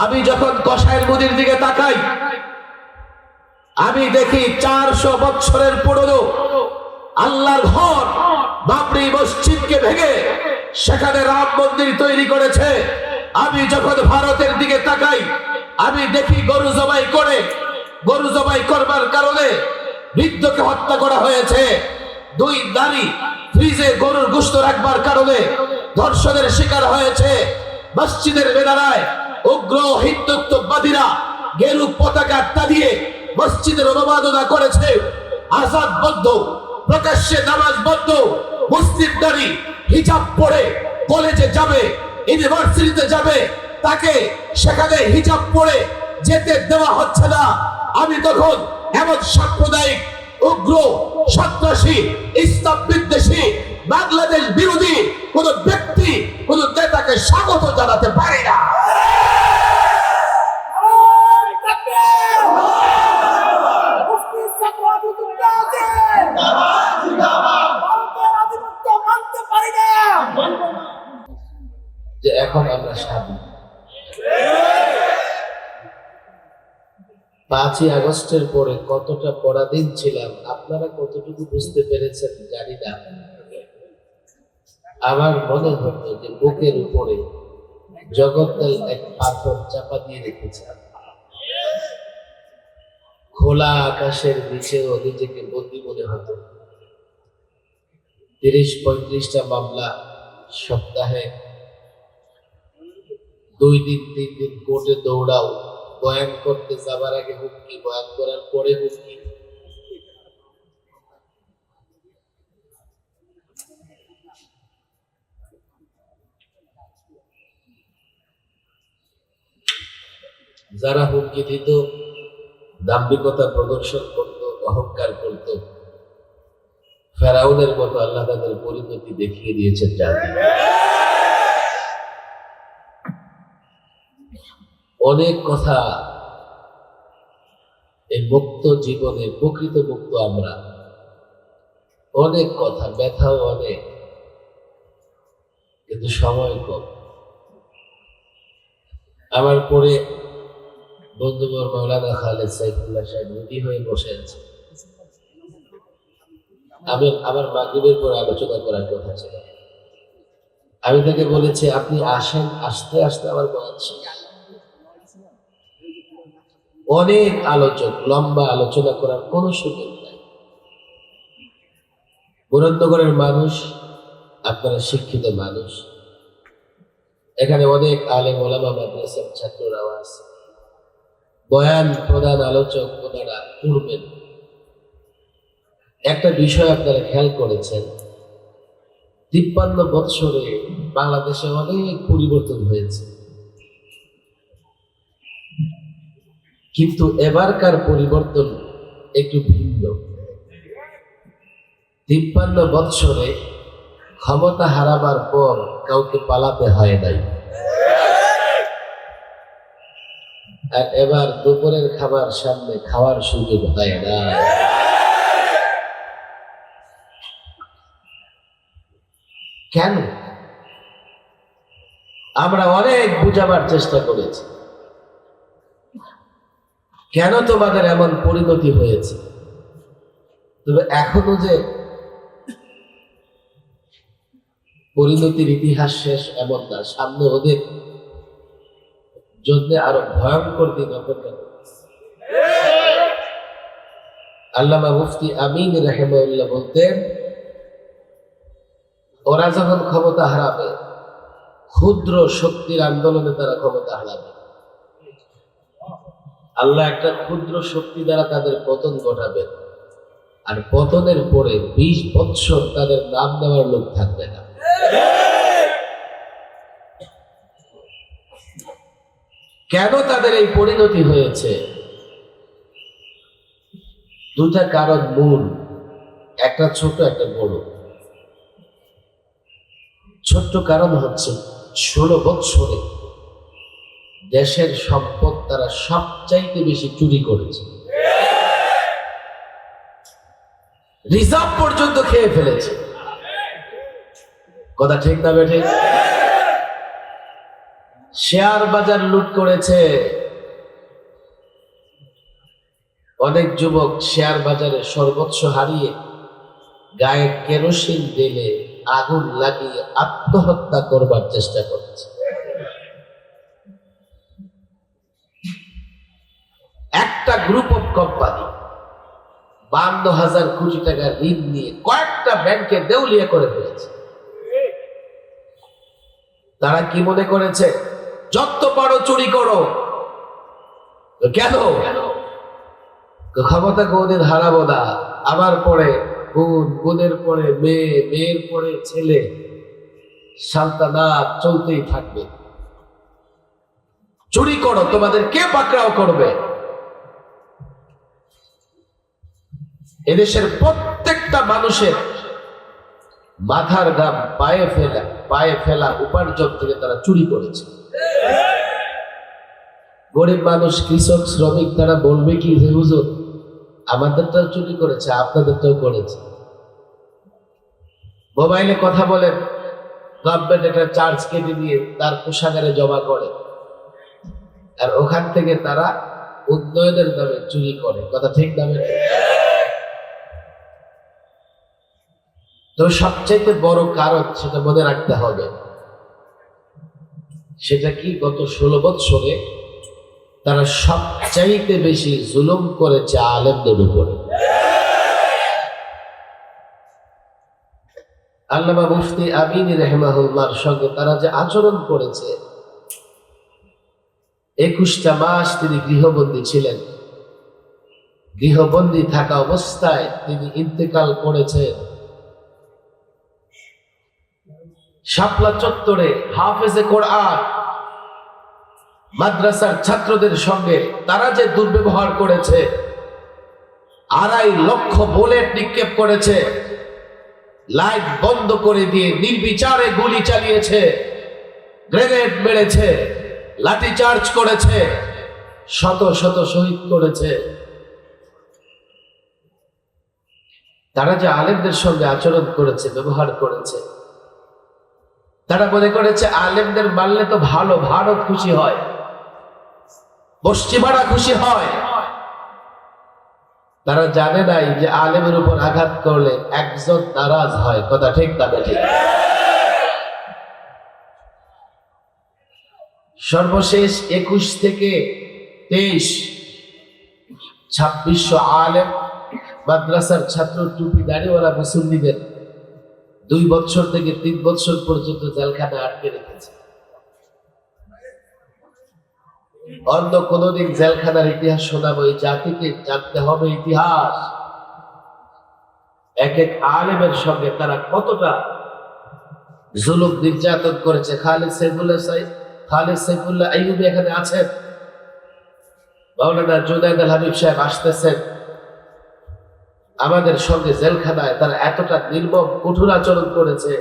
আমি যখন কসাইয়ের মুদির দিকে তাকাই, আমি দেখি 400 বছরের পুরনো আল্লাহর ঘর বাবরি মসজিদকে ভেঙে সেখানে রাম মন্দির তৈরি করেছে। আমি যখন ভারতের দিকে তাকাই, আমি দেখি গরু জবাই করবার কারণে বৃদ্ধকে হত্যা করা হয়েছে। 2 নারী ফ্রিজে গরুর গোশত রাখবার কারণে ধর্ষণের শিকার হয়েছে। মসজিদের মিনারায় উগ্র হিন্দুত্ববাদীরা গেরু পতাকা টানিয়ে মসজিদের অবমাননা করেছে। আজাদ বন্ধ, প্রকাশ্যে নামাজ বন্ধ। মুসলিম নারী হিজাব পরে কলেজে যাবে, ইউনিভার্সিটিতে যাবে, তাকে সেখানে হিজাব পরে যেতে দেওয়া হচ্ছে না। আমি তখন এমন সাম্প্রদায়িক উগ্র সন্ত্রাসী ইসলাম বিদ্বেষী বাংলাদেশ বিরোধী কোন ব্যক্তি কোন নেতাকে স্বাগত জানাতে পারি না। যে এখন আমরা স্বাধীন। 5ই আগস্টের পরে কতটা পরাধীন ছিলাম, আপনারা কতটুকু বুঝতে পেরেছেন জানি না। আমার মনে হতো যে বুকের উপরে জগদ্দল এক পাথর চাপা দিয়ে রেখেছে। খোলা আকাশের নিচেও নিজেকে বন্দী মনে হতো। 30-35টা মামলা, সপ্তাহে 2 দিন 3 দিন কোর্টে দৌড়াও, বয়ান করতে যাবার আগে হুমকি, বয়ান করার পরে হুমকি। যারা হুমকি দিত, দাম্ভিকতা প্রদর্শন করত, অহংকার করত, ফেরাউনের মতো আল্লাহ তাদের পরিণতি দেখিয়ে দিয়েছেন জাতি। অনেক কথা এই মুক্ত জীবনে, প্রকৃত মুক্ত আমরা, অনেক কথা, ব্যথাও অনেক, কিন্তু সময় কম। আমার পরে বন্ধুবর মাওলানা খালেদ সাইফুল্লাহ সাহেব রেডি হয়ে বসে আছে। আমার মাগরিবের পরে আলোচনা করার কথা ছিল। আমি তাকে বলেছি, আপনি আসেন, আসতে আসতে আমার বয়ান শেষ। অনেক আলোচক, লম্বা আলোচনা করার কোনো সুযোগ নাই। মুরাদনগরের মানুষ, আপনারা শিক্ষিত মানুষ, এখানে অনেক আলেম ওলামা মাদ্রাসার ছাত্ররাও আছে। বয়ান প্রধান আলোচক ওনারা করবেন। একটা বিষয় আপনারা খেয়াল করেছেন, 53 বছরে বাংলাদেশে অনেক পরিবর্তন হয়েছে, কিন্তু এবারকার পরিবর্তন একটু ভিন্ন। 53 বছরে ক্ষমতা হারাবার পর কাউকে পালাতে হয় নাই, আর এবার দুপুরের খাবার সামনে খাওয়ার সুযোগ হয় না। কেন? আমরা অনেক বুঝাবার চেষ্টা করেছি, কেন তোমাদের এমন পরিণতি হয়েছে। তবে এখনো যে পরিণতির ইতিহাস শেষ এমন না, সামনে ওদের জন্য আরো ভয়ঙ্কর দিন অপেক্ষা করছে। আল্লামা মুফতি আমিন রাহিমাহুল্লাহ বলতেন, ওরা যখন ক্ষমতা হারাবে, ক্ষুদ্র শক্তির আন্দোলনে তারা ক্ষমতা হারাবে। আল্লাহ একটা ক্ষুদ্র শক্তি দ্বারা তাদের পতন ঘটাবে, আর পতনের পরে 20 বছর তাদের নাম নেওয়ার লোক থাকবে না। কেন তাদের এই পরিণতি হয়েছে? 2টা কারণ মূল, একটা ছোট একটা বড়। ছোট্ট কারণ হচ্ছে 16 বছরে দেশের সম্পদ তারা সবচাইতে বেশি চুরি করেছে, রিজার্ভ পর্যন্ত খেয়ে ফেলেছে। কথা ঠিক না বেঠিক? শেয়ার বাজার লুট করেছে। অনেক যুবক শেয়ার বাজারে সর্বোচ্চ হারিয়ে গায়ে কেরোসিন ঢেলে আগুন লাগিয়ে আত্মহত্যা করবার চেষ্টা করছে। একটা গ্রুপ অফ কোম্পানি 52,000 কোটি টাকা ঋণ নিয়ে কয়েকটা ব্যাংকে দেউলিয়া করে ফেলেছে। তারা কি মনে করেছে, যত পারো চুরি করো। কেন? ক্ষমতা কোনদিন হারাবো না। আমার পরে বোন, বোনের পরে মেয়ে, মেয়ের পরে ছেলে, সান্তানাত চলতেই থাকবে। চুরি করো, তোমাদের কে পাকড়াও করবে? এদেশের প্রত্যেকটা মানুষের মাথার ঘাম পায়ে ফেলা উপার্জন থেকে তারা চুরি করেছে। গরিব মানুষ, কৃষক, শ্রমিক, তারা বলবে কি যে হুজুর আমাদেরটাও চুরি করেছে, আপনাদেরটাও করেছে। মোবাইলে কথা বলেন, গভর্নমেন্ট একটা চার্জ কেটে দিয়ে তার কোষাগারে জমা করে, আর ওখান থেকে তারা উন্নয়নের নামে চুরি করে। কথা ঠিক নামে? তো সবচেয়ে বড় কারণ সেটা মনে রাখতে হবে, সেটা কি? গত 16 বছরে তারা সবচাইতে বেশি জুলুম করেছে আলেমদের উপরে। আল্লামা মুফতি আমিনী রাহিমাহুল্লাহর সঙ্গে তারা যে আচরণ করেছে, 21টা মাস তিনি গৃহবন্দী ছিলেন। গৃহবন্দী থাকা অবস্থায় তিনি ইন্তেকাল করেছেন। শাপলা চত্বরে হাফেজে কোরআন মাদ্রাসার ছাত্রদের সঙ্গে তারা যে দুর্ব্যবহার করেছে, 2.5 লক্ষ বুলেট নিক্ষেপ করেছে, লাইট বন্ধ করে দিয়ে নির্বিচারে গুলি চালিয়েছে, গ্রেনেড মেরেছে, লাঠিচার্জ করেছে, শত শত শহীদ করেছে। তারা যে আলেমদের সঙ্গে আচরণ করেছে, ব্যবহার করেছে, তারা মনে করেছে আলেমদের মানলে তো ভালো, ভারত খুশি হয়, পশ্চিমারা খুশি হয়। তারা জানে নাই যে আলেমের উপর আঘাত করলে একজন নারাজ হয়। কথা ঠিক না ঠিক? সর্বশেষ 21 থেকে 23 2600 আলেম মাদ্রাসার ছাত্র, টুপি দাড়িওয়ালা মুসল্লিদের 2 বছর থেকে 3 বছর পর্যন্ত জেলখানায় আটকে রেখেছে। অন্য কোনদিন জেলখানার ইতিহাস শোনাবো, এই জাতিকে জানতে হবে ইতিহাস। এক এক আলেমের সঙ্গে তারা কতটা জুলুম নির্যাতন করেছে। খালিদ সাইফুল্লাহ আইয়ুবী এখানে আছেন, মাওলানা জুনায়েদ আল হাবিব সাহেব আসতেছেন। আমাদের সঙ্গে জেলখানায় তারা এতটা নির্মম কঠোর আচরণ করেছে,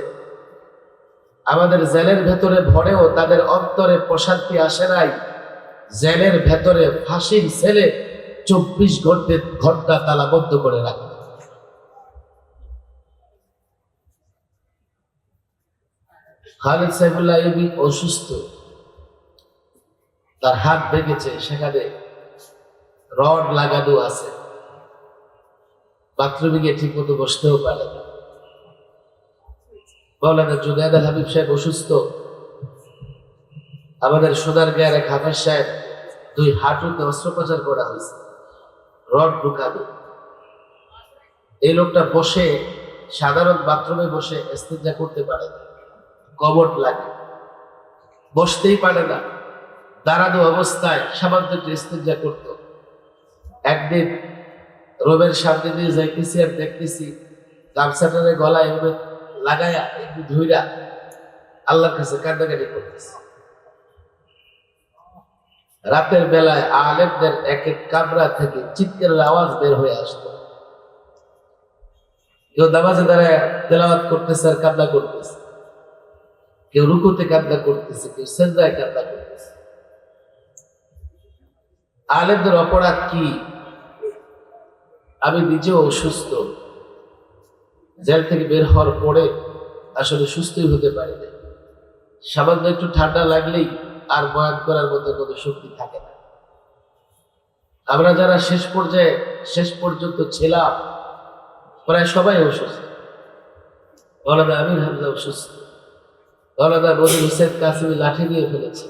আমাদের জেলের ভেতরে ভরেও তাদের অন্তরে প্রশান্তি আসে নাই। জেলের ভেতরে ফাঁসির সেলে 24 ঘন্টা তালাবদ্ধ করে রাখে। খালিদ সাইফুল্লাহ আইয়ুবী অসুস্থ, তার হাত ভেঙেছে, সেখানে রড লাগানো আছে, বাথরুমে গিয়ে ঠিক মতো বসতেও পারে না। মাওলানা জুনায়েদ আল হাবিব সাহেব অসুস্থ, আমাদের সোনারগাঁয়ের এক হাফেজ সাহেব 2 হাঁটুতে অস্ত্রোপচার করা হয়েছে, রড ঢুকানো। এই লোকটা বসে, সাধারণ বাথরুমে বসে ইস্তেঞ্জা করতে পারে না, কমোড লাগে, বসতেই পারে না, দাঁড়ানো অবস্থায় সামান্য একটু ইস্তেঞ্জা করত। একদিন রোমের সামনে দিয়ে যাইতেছি আর দেখতেছি গামছাটারে গলায় এভাবে লাগাইয়া একটু ধুইরা আল্লাহর কাছে কান্দাকাটি করতেছে। রাতের বেলায় আলেমদের এক এক কামরা থেকে চিৎকারের আওয়াজ বের হয়ে আসতো। কেউ নামাজে দাঁড়ায় তেলাওয়াত করতেছে আর কান্না করতেছে, কেউ রুকুতে কান্না করতেছে, কেউ সেজদায় কান্না করতেছে। আলেমদের অপরাধ কি? আমি নিজেও অসুস্থ, জেল থেকে বের হওয়ার পরে আসলে সুস্থই হতে পারি না। সামান্য একটু ঠান্ডা লাগলেই আর বয়ান করার মতো কোনো শক্তি থাকে না। আমরা যারা শেষ পর্যন্ত ছিলাম, প্রায় সবাই অসুস্থ। মাওলানা আমির হামজা অসুস্থ, মাওলানা নজরুল হোসেন কাসিমি লাঠি দিয়ে ফেলেছে।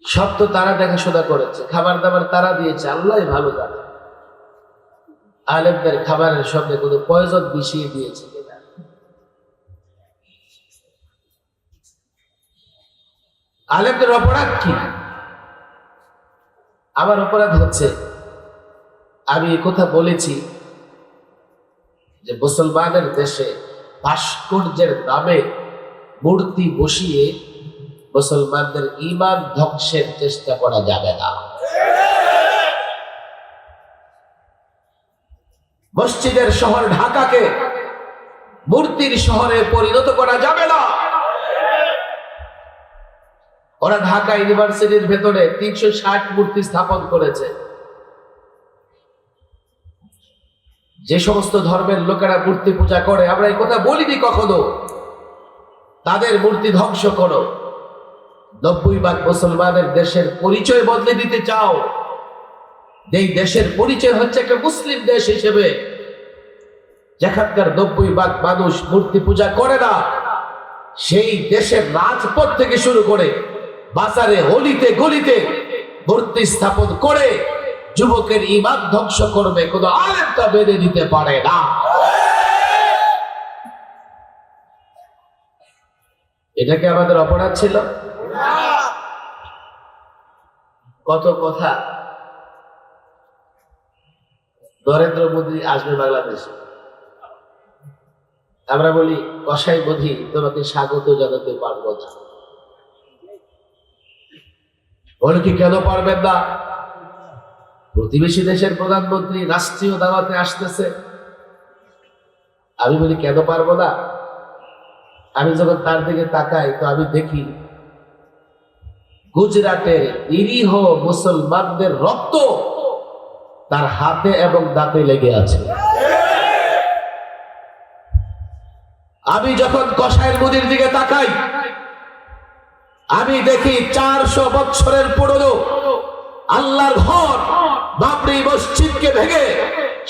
সব তো তারা দেখাশোনা করেছে, খাবার দাবার তারা দিয়েছে, আল্লাহ ভালো জানে আলেমদের খাবারের সঙ্গে কোনো পয়জন মিশিয়ে দিয়েছে কিনা। আলেমদের অপরাধ কি? আমার অপরাধ হচ্ছে আমি এই কথা বলেছি যে মুসলমানের দেশে ভাস্কর্যের নামে মূর্তি বসিয়ে মুসলমানদের ঈমান ধ্বংসের চেষ্টা করা যাবে না। মসজিদের শহর ঢাকাকে মূর্তির শহরে পরিণত করা যাবে না। ওরা ঢাকা ইউনিভার্সিটির ভেতরে 360 মূর্তি স্থাপন করেছে। যে সমস্ত ধর্মের লোকেরা মূর্তি পূজা করে, আমরা এই কথা বলিনি কখনো তাদের মূর্তি ধ্বংস করো। 90% মুসলমানের দেশের পরিচয় বদলে দিতে চাও। এই দেশের পরিচয় হচ্ছে একটা মুসলিম দেশ হিসেবে, যেখানকার 90% মানুষ মূর্তি পূজা করে না। সেই দেশের রাজপথ থেকে শুরু করে বাজারে অলিতে গলিতে মূর্তি স্থাপন করে যুবকের ঈমান ধ্বংস করবে, কোন আলেম তা মেনে নিতে পারে না। এটা কি আমাদের অপরাধ ছিল? কত কথা। নরেন্দ্র মোদী আসবে বাংলাদেশে, আমরা বলি কসাই মোদী তোমাকে স্বাগত জানাতে পারবো না। বলে কি কেন পারবেন না? প্রতিবেশী দেশের প্রধানমন্ত্রী রাষ্ট্রীয় দাওয়াতে আসতেছে। আমি বলি কেন পারবো না? আমি যখন তার দিকে তাকাই তো আমি দেখি গুজরাটের নিরীহ মুসলমানদের রক্ত তার হাতে এবং দাঁতে লেগে আছে। আমি যখন কসাইয়ের মোদীর দিকে তাকাই আমি দেখি 400 বছরের পুরনো আল্লাহর ঘর বাবরি মসজিদকে ভেঙে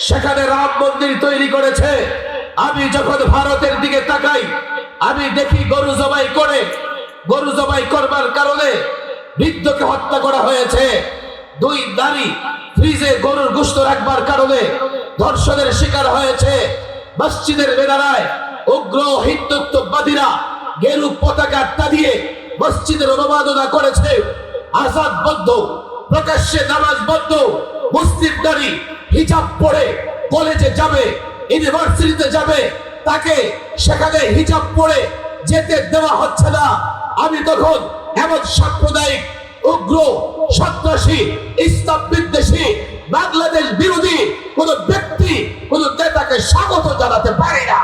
সেখানে রাম মন্দির তৈরি করেছে। আমি যখন ভারতের দিকে তাকাই আমি দেখি গরু জবাই করবার কারণে বৃদ্ধকে হত্যা করা হয়েছে। 2 নারী ফ্রিজে গরুর গোশত রাখবার কারণে ধর্ষণের শিকার হয়েছে। মসজিদের বেদারায় উগ্র হিন্দুত্ববাদীরা গেরু পতাকা টানিয়ে মসজিদের অবমাননা করেছে। আজাদ বন্ধ, প্রকাশ্যে নামাজ বন্ধ। মুসলিম নারী হিজাব পরে কলেজে যাবে, ইউনিভার্সিটিতে যাবে, তাকে সেখানে হিজাব পরে যেতে দেওয়া হচ্ছে না। আমি তখন এমন সাম্প্রদায়িক উগ্র সন্ত্রাসী ইসলাম বিদ্বেষী বাংলাদেশ বিরোধী কোন ব্যক্তি কোন নেতাকে স্বাগত জানাতে পারি না।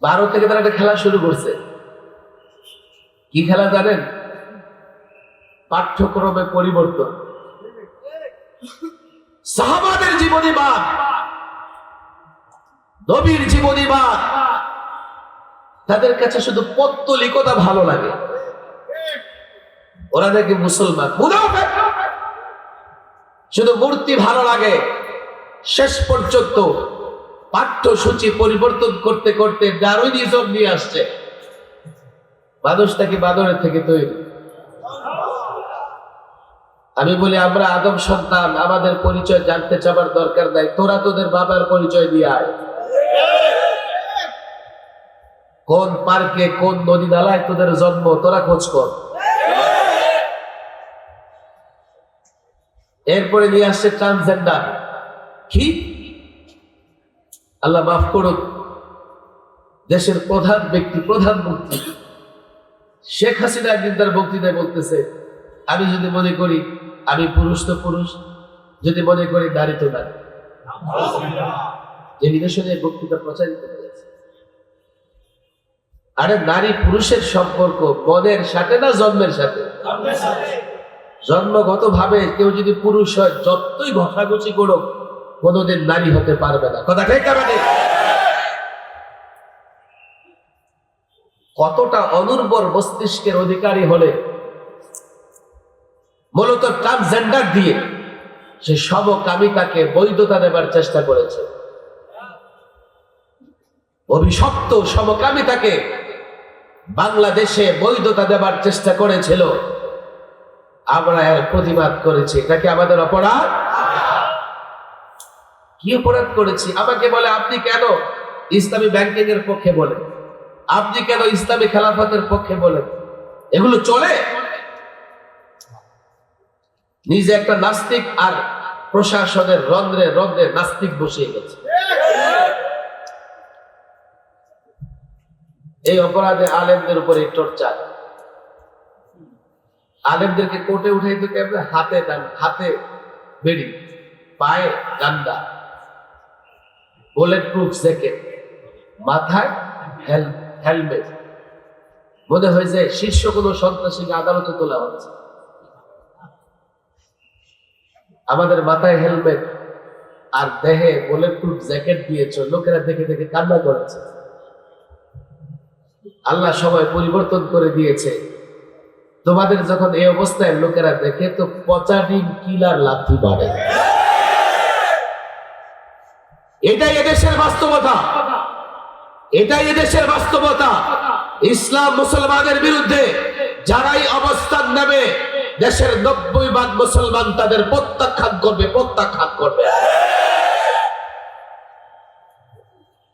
ভারত থেকে তারা একটা খেলা শুরু করছে। কি খেলা জানেন? পাঠ্যক্রমে পরিবর্তন। সাহাবাদের জীবনীবাদ, নবীর জীবনীবাদ তাদের কাছে শুধু পত্তলিকতা ভালো লাগে। ওরা দেখে মুসলমান মুনাফিক, শুধু মূর্তি ভালো লাগে। শেষ পর্যন্ত পাঠ্যসূচি পরিবর্তন করতে করতে ডারউইনিজম নিয়ে আসছে। মানুষটাকে বাদরের থেকে তৈরি। আমি বলি আমরা আদম সন্তান, আমাদের পরিচয় জানতে চাবার দরকার নাই। তোরা তোদের বাবার পরিচয় দিয়ে আয়। কোন পার্কে কোন নদী নালায় তোদের জন্ম তোরা খোঁজ কর। এরপরে নিয়ে আসছে ট্রান্সজেন্ডার। কি আল্লাহ মাফ করুক, দেশের প্রধান ব্যক্তি প্রধানমন্ত্রী শেখ হাসিনা একদিন তার বক্তৃতায় বলতেছে, আমি যদি মনে করি আমি পুরুষ তো পুরুষ, যদি মনে করি নারী তো নারী। যে নিদর্শনে বক্তৃতা প্রচারিত হয়েছে। আরে নারী পুরুষের সম্পর্ক মনের সাথে না জন্মের সাথে? জন্মগত ভাবে কেউ যদি পুরুষ হয়, যতই ঘষাঘষি করুক কোনোদিন নারী হতে পারবে না। কথা ঠিক না? কতটা অনুর্বর মস্তিষ্কের অধিকারী হলে মূলত ট্রান্সজেন্ডার দিয়ে সে সমকামিতাকে বৈধতা দেবার চেষ্টা করেছে। অভিশপ্ত সমকামিতাকে বাংলাদেশে বৈধতা দেবার চেষ্টা করেছিল, আমরা এর প্রতিবাদ করেছি। এটা কি আমাদের অপরাধ? কি অপরাধ করেছি? আমাকে বলে আপনি কেন ইসলামী ব্যাংকিং এর পক্ষে বলেন, আপনি কেন ইসলামী খেলাফতের পক্ষে বলেন? এগুলো চলে? নিজে একটা নাস্তিক আর প্রশাসনের রন্ধ্রে রন্ধ্রে নাস্তিক বসিয়ে গেছে। এই অপরাধে আলেমদের উপরে টর্চার। আলেমদেরকে কোর্টে উঠাইতে কেমন? হাতে বেড়ি, পায়ে গান্ডা, বুলেট প্রুফ জ্যাকেট, মাথায় হেলমেট। মনে হয় যে শীর্ষ কোনো সন্ত্রাসীকে আদালতে তোলা হচ্ছে। আমাদের মাথায় হেলমেট আর দেহে বুলেট প্রুফ জ্যাকেট দিয়েছে, লোকেরা দেখে দেখে কান্না করেছে। আল্লাহ সময় পরিবর্তন করে দিয়েছে। তোমাদের যখন এই অবস্থায় লোকেরা দেখে, তো পচা ডিম কিলার লাথি বাড়ে। এটাই এদেশের বাস্তবতা, এটাই এদেশের বাস্তবতা। ইসলাম মুসলমানের বিরুদ্ধে যারাই অবস্থান নেবে, দেশের 90% মুসলমান তাদের প্রত্যাখ্যান করবে।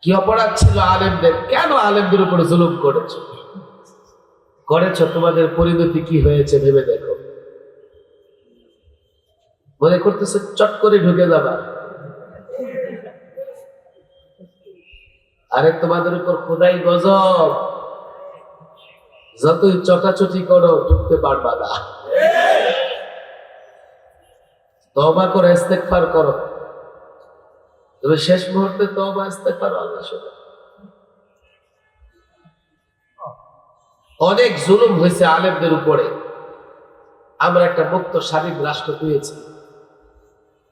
কি অপরাধ ছিল আলেমদের? কেন আলেমদের উপরে জুলুম করেছো? তোমাদের পরিণতি কি হয়েছে ভেবে দেখো। মনে করতেছে চট করে ঢুকে যাবা। আরে তোমাদের উপর খোদাই গজব, যতই চটাচটি করো ঢুকতে পারবা না। তওবা করে ইস্তেগফার করো, তবে শেষ মুহূর্তে তওবা ইস্তেগফার আল্লাহ শুনে। অনেক জুলুম হয়েছে আলেমদের উপরে। আমরা একটা মুক্ত স্বাধীন রাষ্ট্র পেয়েছি।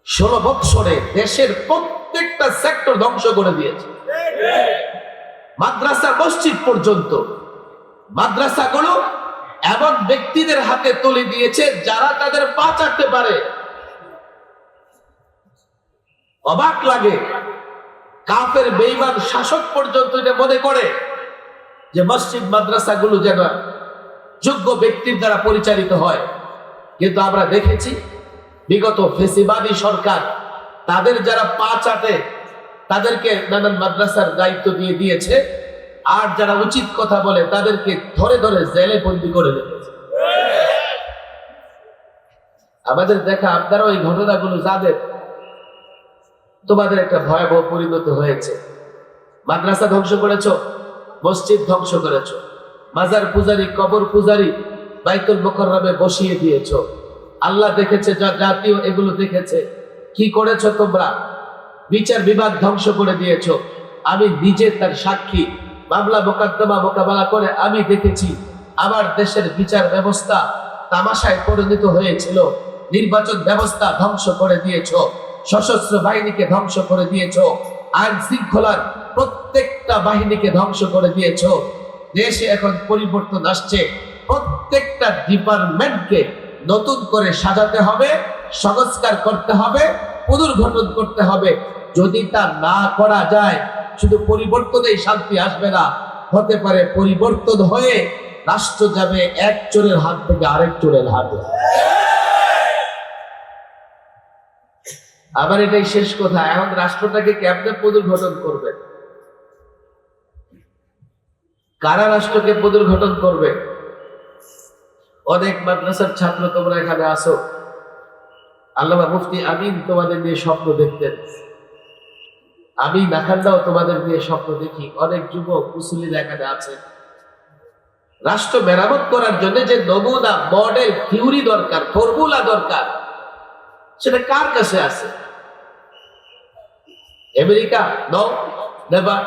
16 বছরে দেশের প্রত্যেকটা সেক্টর ধ্বংস করে দিয়েছে। মাদ্রাসা মসজিদ পর্যন্ত মাদ্রাসাগুলো এমন ব্যক্তিদের হাতে তুলে দিয়েছে যারা তাদের পা চাটতে পারে। অবাক লাগে, কাফের বেঈমান শাসক পর্যন্ত এটা মনে করে যে মসজিদ মাদ্রাসাগুলো যেন যোগ্য ব্যক্তির দ্বারা পরিচালিত হয়। কিন্তু আমরা দেখেছি বিগত ফেসিবাদী সরকার তাদের যারা পা চাটে তাদেরকে নানান মাদ্রাসার দায়িত্ব দিয়ে দিয়েছে, আর যারা উচিত কথা বলে তাদেরকে ধরে ধরে জেলে বন্দি করে রেখেছে। আমাদের দেখা আপনারা ওই ঘটনাগুলো যাদের, তোমাদের একটা ভয়াবহ পরিণতি হয়েছে। মাদ্রাসা ধ্বংস করেছো, মসজিদ ধ্বংস করেছো, মাজার পূজারি কবর পূজারি বাইতুল মুকাররমে বসিয়ে দিয়েছো। আল্লাহ দেখেছে, জাতীয় এগুলো দেখেছে। কি করেছো তোমরা? বিচার বিভাগ ধ্বংস করে দিয়েছো। আমি নিজে তার সাক্ষী। মামলা মোকদ্দমা মোকাবেলা করে আমি দেখেছি আমার দেশের বিচার ব্যবস্থা তামাশায় পরিণত হয়েছিল। নির্বাচন ব্যবস্থা ধ্বংস করে দিয়েছো, সশস্ত্র বাহিনীকে ধ্বংস করে দিয়েছো, আইন শৃঙ্খলার প্রত্যেকটা বাহিনীকে ধ্বংস করে দিয়েছো। দেশে এখন পরিবর্তন আসছে, প্রত্যেকটা ডিপার্টমেন্টকে নতুন করে সাজাতে হবে, সংস্কার করতে হবে, পুনর্গঠন করতে হবে। যদি তা না করা যায়, শুধু পরিবর্তনেই শান্তি আসবে না, হতে পারে পরিবর্তন হয়ে রাষ্ট্র যাবে এক চোরের হাত থেকে আরেক চোরের হাতে। আবার এটাই শেষ কথা। এখন রাষ্ট্রটাকে কেমনে পুনর্গঠন করবে? কারা রাষ্ট্রকে পুনর্গঠন করবে? অনেক মাদ্রাসার ছাত্র তোমরা এখানে আসো। আল্লামা মুফতি আমিন তোমাদের নিয়ে স্বপ্ন দেখতেন। আমি নাখান্দাও তোমাদের নিয়ে স্বপ্ন দেখি। অনেক যুবক মুসলিম এখানে আছে। রাষ্ট্র মেরামত করার জন্য যে নমুনা, মডেল, থিওরি দরকার, ফর্মুলা দরকার, সেটা কার কাছে আছে? America? No, never.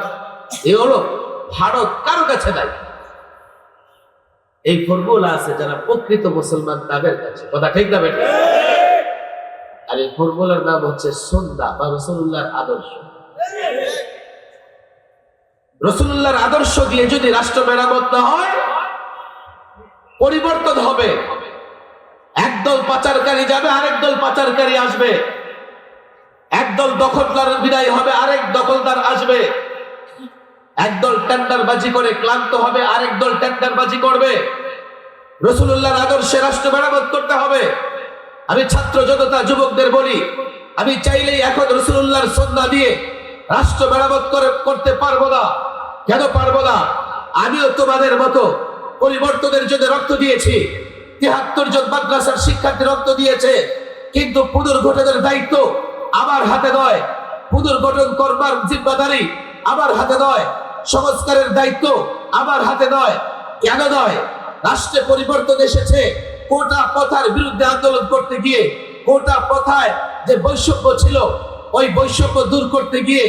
Europe, Bharat, কারো কাছে নাই। এই ফর্মুলা আছে যারা প্রকৃত মুসলমান তাদের কাছে, কথা ঠিক না বেটা? আর এই ফর্মুলার নাম হচ্ছে সুন্নাহ বা রাসূলুল্লাহর আদর্শ। রাসূলুল্লাহর আদর্শ দিয়ে যদি রাষ্ট্র মেরামত না হয়, পরিবর্তন হবে। একদল পাচারকারী যাবে, আরেক দল পাচারকারী আসবে। একদল দখলদার বিদায় হবে, আরেক দখলদার আসবে। একদল টেন্ডারবাজি করে ক্লান্ত হবে, আরেক দল টেন্ডারবাজি করবে। রাসূলুল্লাহর আদর্শে রাষ্ট্র মেরামত করতে হবে। আমি ছাত্র জনতা যুবকদের বলি, আমি চাইলেই এখন রাসূলুল্লাহর সুন্নাহ দিয়ে রাষ্ট্র মেরামত করতে পারবো না। কেন পারবো না? আমিও তোমাদের মতো পরিবর্তনের জন্য রক্ত দিয়েছি। ৭৩ জন মাদ্রাসার শিক্ষার্থী রক্ত দিয়েছে, কিন্তু পুনর্গঠনের দায়িত্ব আমার হাতে নয়। পুনর্গঠন করবার জিম্মাদারি আমার হাতে নয়। সংস্কারের দায়িত্ব আমার হাতে নয়। কেন নয়? রাষ্ট্রে পরিবর্তন এসেছে, কোটা প্রথার বিরুদ্ধে আন্দোলন করতে গিয়ে, কোটা প্রথায় যে বৈষম্য ছিল, ওই বৈষম্য দূর করতে গিয়ে,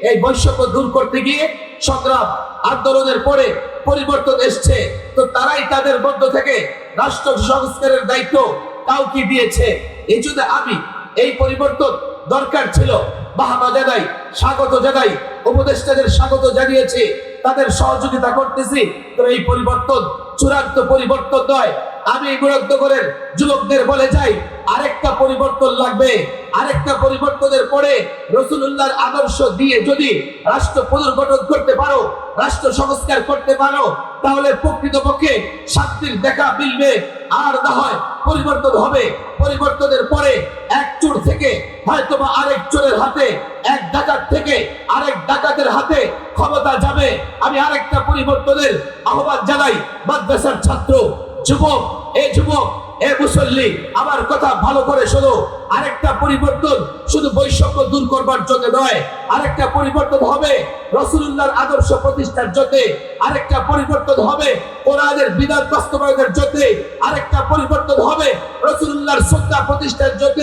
এই বৈষম্য দূর করতে গিয়ে সংগ্রাম আন্দোলনের পরে পরিবর্তন এসছে। তো তারাই তাদের মধ্য থেকে রাষ্ট্র সংস্কারের দায়িত্ব কাউকে দিয়েছে। এই জন্য আমি এই পরিবর্তন দরকার ছিল বাহবা জানাই, স্বাগত জানাই, উপদেষ্টাদের স্বাগত জানিয়েছি, তাদের সহযোগিতা করতেছি। তো এই পরিবর্তন চূড়ান্ত পরিবর্তন নয়। আমি বিরক্ত করে যুবকদের বলে যাই, আরেকটা পরিবর্তন লাগবে। আরেকটা পরিবর্তনের পরে রাসূলুল্লাহর আদর্শ দিয়ে যদি রাষ্ট্র পুনর্গঠন করতে পারো, রাষ্ট্র সংস্কার করতে পারো, তাহলে প্রকৃতপক্ষে শান্তির দেখা মিলবে। আর না হয় পরিবর্তন হবে, পরিবর্তনের পরে এক চোর থেকে হয়তোবা আরেক চোরের হাতে, এক ডাকাত থেকে আরেক ডাকাতের হাতে ক্ষমতা যাবে। আমি আরেকটা পরিবর্তনের আহ্বান জানাই মাদ্রাসার ছাত্র, যুবক, যুবক, মুসল্লি, আমার কথা ভালো করে শোনো। আরেকটা পরিবর্তন শুধু বৈষম্য দূর করবার জন্য নয়, আরেকটা পরিবর্তন হবে রাসূলুল্লাহর আদর্শ প্রতিষ্ঠার জন্য। আরেকটা পরিবর্তন হবে কোরআনের বিধান বাস্তবায়নের জন্য। আরেকটা পরিবর্তন হবে রাসূলুল্লাহর সুন্নাহ প্রতিষ্ঠার জন্য।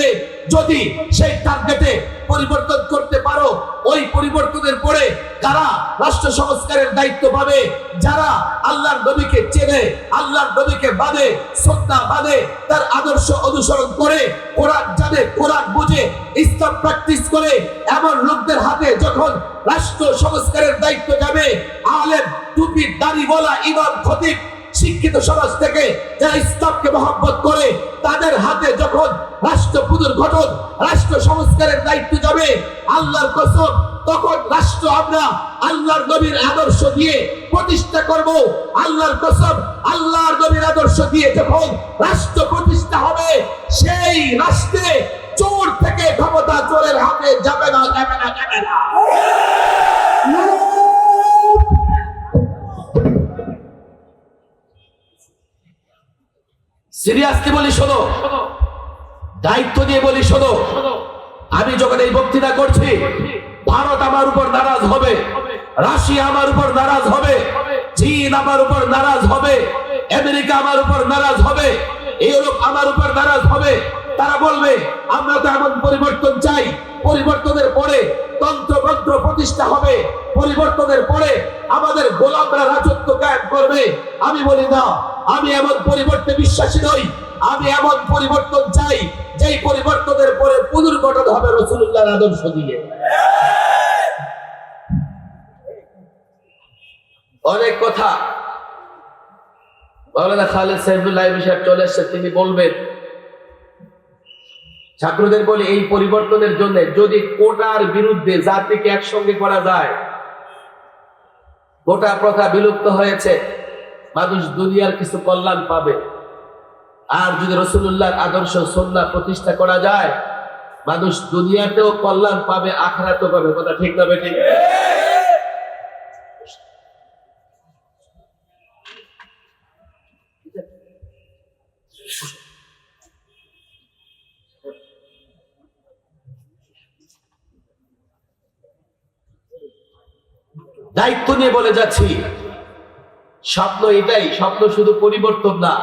যদি সেই টার্গেটে পরিবর্তন করতে পারো, ওই পরিবর্তনের পরে কারা রাষ্ট্র সংস্কারের দায়িত্ব পাবে? যারা আল্লাহর নবীকে চেনে, আল্লাহর নবীকে মানে, সুন্নাহ মানে, তার আদর্শ অনুসরণ করে, কোরআন জানে, কোরআন বুঝে, ইসলাম প্র্যাকটিস করে, এমন লোকদের হাতে যখন রাষ্ট্র সংস্কারের দায়িত্ব যাবে, আলেম, টুপি, দাড়িওয়ালা, ইমাম, খতিব, শিক্ষিত সমাজ থেকে যারা ইসলামকে মহব্বত করে, তাদের হাতে যখন রাষ্ট্র পুনর্গঠন, রাষ্ট্র সংস্কারের দায়িত্ব যাবে, আল্লাহর কসম, তখন রাষ্ট্র আমরা আল্লাহর নবীর আদর্শ দিয়ে প্রতিষ্ঠা করব। আল্লাহর কসম, আল্লাহর নবীর আদর্শ দিয়ে যখন রাষ্ট্র প্রতিষ্ঠা হবে, সেই রাষ্ট্রে চোর থেকে ক্ষমতা চোরের হাতে যাবে না, যাবে না, যাবে না। সিরিয়াসলি বলি, শোনো, দায়িত্ব দিয়ে বলি, শোনো। আমি যখন এই বক্তৃতা করছি, ভারত আমার উপর নারাজ হবে, রাশিয়া আমার উপর নারাজ হবে, চীন আমার উপর নারাজ হবে, আমেরিকা আমার উপর নারাজ হবে, ইউরোপ আমার উপর নারাজ হবে। তারা বলবে আমরা তো এমন পরিবর্তন চাই, পরিবর্তনের পরে তন্ত্রমন্ত্র প্রতিষ্ঠা হবে, পরিবর্তনের পরে আমাদের গোলামরা রাজত্ব কায়েম করবে। আমি বলি না, আমি এমন পরিবর্তনে বিশ্বাসী নই। আমি এমন পরিবর্তন চাই যেই পরিবর্তনের পরে পুনর্গঠন হবে রাসূলুল্লাহর আদর্শ দিয়ে। অনেক কথা মাওলানা খালেদ সাইফুল্লাহ সাহেব চলে এসেছে, তিনি বলবেন। ছাত্রদের বলি, এই পরিবর্তনের জন্য যদি কোটার বিরুদ্ধে জাতিকে একসঙ্গে করা যায়, কোটা প্রথা বিলুপ্ত হয়েছে, মানুষ দুনিয়ার কিছু কল্যাণ পাবে। আর যদি রাসূলুল্লাহর আদর্শ সুন্নাহ প্রতিষ্ঠা করা যায়, মানুষ দুনিয়াতেও কল্যাণ পাবে, আখিরাতেও পাবে। কথা ঠিক না বেটি? দায়িত্ব নিয়ে বলে যাচ্ছি, স্বপ্ন এটাই। স্বপ্ন শুধু পরিবর্তন না,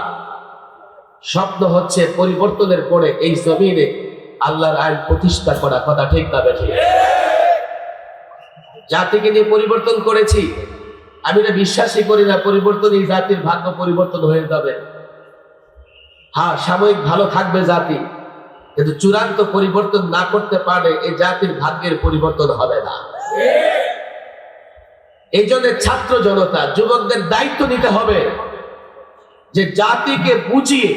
স্বপ্ন হচ্ছে পরিবর্তনের পরে এই জমিনে আল্লাহর আইন প্রতিষ্ঠা করা। কথা ঠিক না বেঠিক? জাতিকে নিয়ে পরিবর্তন করেছি, আমি এটা বিশ্বাসই করি না পরিবর্তন এই জাতির ভাগ্য পরিবর্তন হয়ে যাবে। হ্যাঁ, সাময়িক ভালো থাকবে জাতি, কিন্তু চূড়ান্ত পরিবর্তন না করতে পারলে এই জাতির ভাগ্যের পরিবর্তন হবে না। এই জন্য ছাত্র জনতা, যুবকদের দায়িত্ব নিতে হবে যে জাতিকে বুঝিয়ে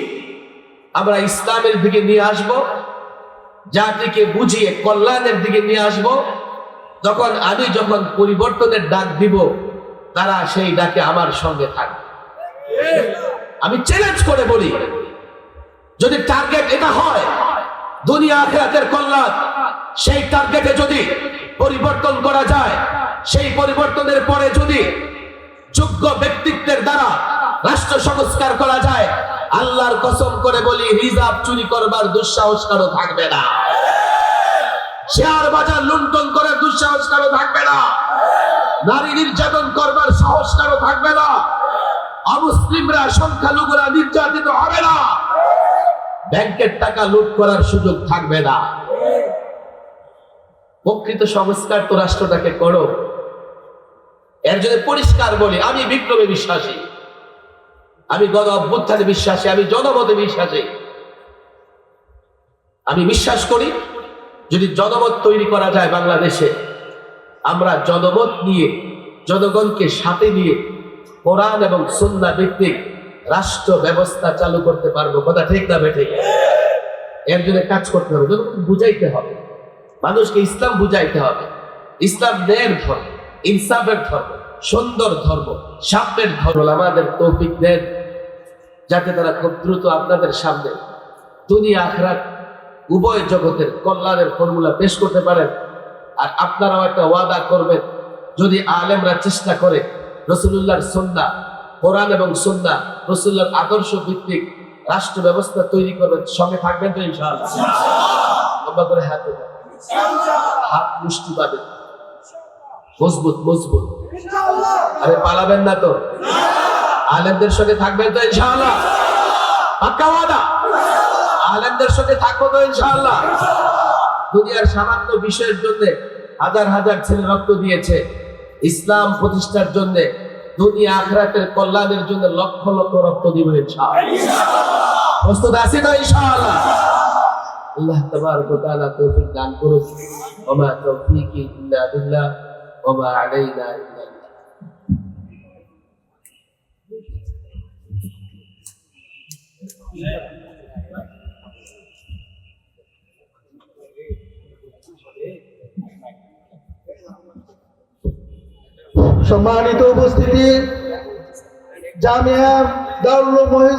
আমরা ইসলামের দিকে নিয়ে আসব, জাতিকে বুঝিয়ে কল্যাণের দিকে নিয়ে আসব। যখন পরিবর্তনের ডাক দিব, তারা সেই ডাকে আমার সঙ্গে থাকবে। আমি চ্যালেঞ্জ করে বলি, যদি টার্গেট এটা হয় দুনিয়া আখিরাতের কল্যাণ, সেই টার্গেটে যদি পরিবর্তন করা যায়, সেই পরিবর্তনের পরে যদি যোগ্য ব্যক্তিত্বের দ্বারা রাষ্ট্র সংস্কার করা যায়, আল্লাহর কসম করে বলি রিজার্ভ চুরি করবার দুঃসাহস কারো থাকবে না, শেয়ার বাজার লুণ্ঠন করার দুঃসাহস কারো থাকবে না, নারী নির্যাতন করবার সাহস কারো থাকবে না, অমুসলিমরা সংখ্যালঘুরা নির্যাতিত হবে না, ব্যাংকের টাকা লুট করার সুযোগ থাকবে না। প্রকৃত সংস্কার তো রাষ্ট্রটাকে করো। এর জন্য পরিষ্কার বলি, আমি বিপ্লবে বিশ্বাসী, আমি গণ অভ্যুত্থানে বিশ্বাসী, আমি জনমতে বিশ্বাসী। আমি বিশ্বাস করি যদি জনমত তৈরি করা যায় বাংলাদেশে, আমরা জনমত নিয়ে জনগণকে সাথে নিয়ে কোরআন এবং সুন্নাহ ভিত্তিক রাষ্ট্র ব্যবস্থা চালু করতে পারবো। কথা ঠিক না বেঠিক? এর জন্য কাজ করতে হবে, জনগণকে বুঝাইতে হবে, মানুষকে ইসলাম বুঝাইতে হবে। ইসলাম ন্যায়ের ধর্ম, ইনসাফের ধর্ম, সুন্দর ধর্ম, সাম্যের ধর্ম। আমাদের তৌফিক দেন যাতে তারা খুব দ্রুত আপনাদের সামনে দুনিয়া আখিরাত উভয় জগতের কল্যাণের ফর্মুলা পেশ করতে পারেন। আর আপনারাও একটা ওয়াদা করবেন, যদি আলেমরা চেষ্টা করে রাসূলুল্লাহর সুন্নাহ, কোরআন এবং সুন্নাহ, রাসূলুল্লাহর আদর্শ ভিত্তিক রাষ্ট্র ব্যবস্থা তৈরি করবেন, সঙ্গে থাকবেন তো ইনশাআল্লাহ? লম্বা করে হাত উঠান, হাত মুষ্টি পাবেন, মজবুত মজবুত। আরে পালাবেন না তো? আলেমদের সঙ্গে থাকবেন তো ইনশাআল্লাহ? পাক্কা ওয়াদা? আলেমদের সঙ্গে থাকবো তো ইনশাআল্লাহ? দুনিয়ার সামান্য বিষয়ের জন্য হাজার হাজার ছেলে রক্ত দিয়েছে, ইসলাম প্রতিষ্ঠার জন্য, দুনিয়া আখিরাতের কল্যাণের জন্য লক্ষ লক্ষ রক্ত দিব ইনশাআল্লাহ। প্রস্তুত আছি তো ইনশাআল্লাহ? আল্লাহ তাবারক ওয়া তাআলা তৌফিক দান করুন। ওয়া মা তাওফীকি ইল্লা বিল্লাহ ওয়া মা আলাইনা ইল্লা সম্মানিত উপস্থিতি, জামিয়া দারুল উলুম